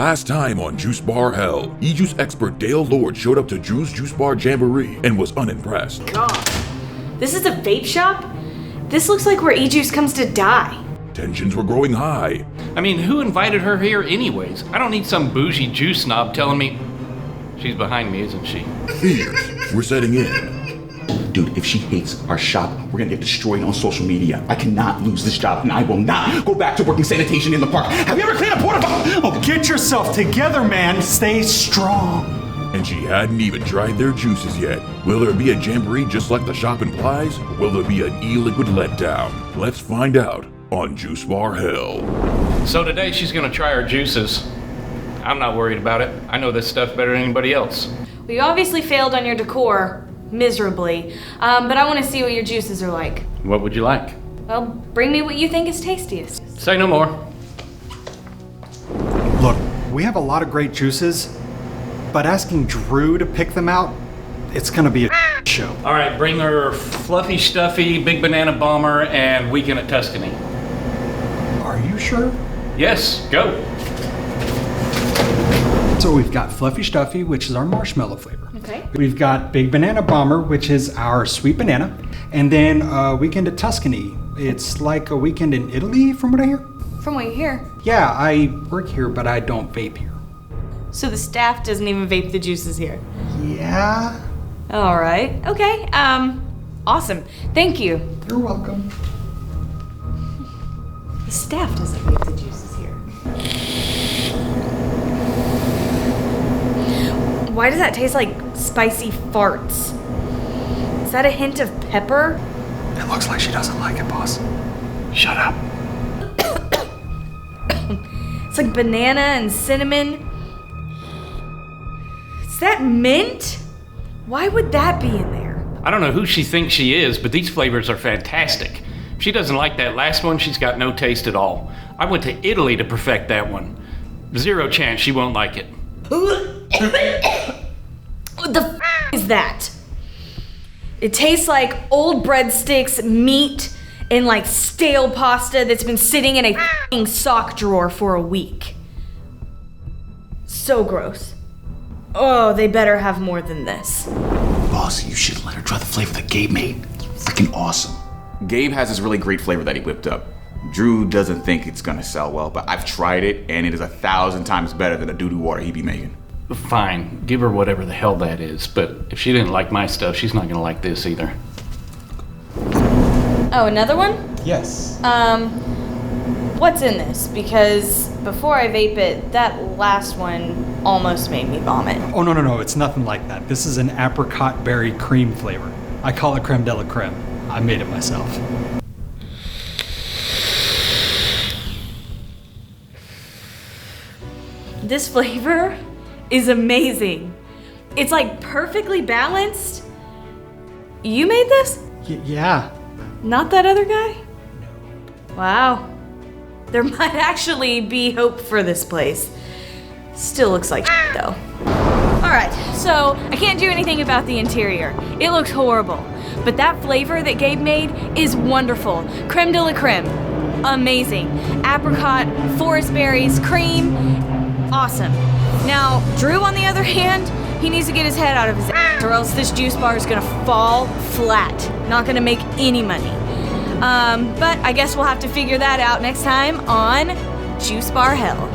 Last time on Juice Bar Hell, e-juice expert Dale Lord showed up to Drew's Juice Bar Jamboree and was unimpressed. God, this is a vape shop? This looks like where e-juice comes to die. Tensions were growing high. I mean, who invited her here anyways? I don't need some bougie juice snob telling me... She's behind me, isn't she? Fears were setting in. Dude, if she hates our shop, we're gonna get destroyed on social media. I cannot lose this job, and I will not go back to working sanitation in the park. Have you ever cleaned a porta potty? Oh, get yourself together, man. Stay strong. And she hadn't even tried their juices yet. Will there be a jamboree just like the shop implies? Or will there be an e-liquid letdown? Let's find out on Juice Bar Hell. So today she's gonna try our juices. I'm not worried about it. I know this stuff better than anybody else. Well, you obviously failed on your decor miserably, but I want to see what your juices are like. What would you like? Well, bring me what you think is tastiest. Say no more. Look, we have a lot of great juices, but asking Drew to pick them out, it's gonna be a show. All right, bring her Fluffy Stuffy, Big Banana Bomber, and Weekend at Tuscany. Are you sure? Yes, go. So we've got Fluffy Stuffy, which is our marshmallow flavor. Okay. We've got Big Banana Bomber, which is our sweet banana. And then Weekend at Tuscany. It's like a weekend in Italy, from what I hear. From what you hear. Yeah, I work here, but I don't vape here. So the staff doesn't even vape the juices here. Yeah. All right. Okay. Awesome. Thank you. You're welcome. The staff doesn't vape the juices here. Why does that taste like spicy farts? Is that a hint of pepper? It looks like she doesn't like it, boss. Shut up. It's like banana and cinnamon. Is that mint? Why would that be in there? I don't know who she thinks she is, but these flavors are fantastic. If she doesn't like that last one, she's got no taste at all. I went to Italy to perfect that one. Zero chance she won't like it. What the f is that? It tastes like old breadsticks, meat, and like stale pasta that's been sitting in a f***ing sock drawer for a week. So gross. Oh, they better have more than this. boss, you should let her try the flavor that Gabe made. It's freaking awesome. Gabe has this really great flavor that he whipped up. Drew doesn't think it's gonna sell well, but I've tried it, and it is 1,000 times better than the doo-doo water he'd be making. Fine, give her whatever the hell that is, but if she didn't like my stuff, she's not gonna like this either. Oh, another one? Yes. What's in this? Because before I vape it, that last one almost made me vomit. Oh, no, it's nothing like that. This is an apricot berry cream flavor. I call it creme de la creme. I made it myself. This flavor is amazing. It's like perfectly balanced. You made this? Yeah. Not that other guy? Wow. There might actually be hope for this place. Still looks like shit, though. Alright, so I can't do anything about the interior. It looks horrible. But that flavor that Gabe made is wonderful. Creme de la creme. Amazing. Apricot, forest berries, cream. Awesome. Now, Drew, on the other hand, he needs to get his head out of his ass, or else this juice bar is gonna fall flat. Not gonna make any money. But I guess we'll have to figure that out next time on Juice Bar Hell.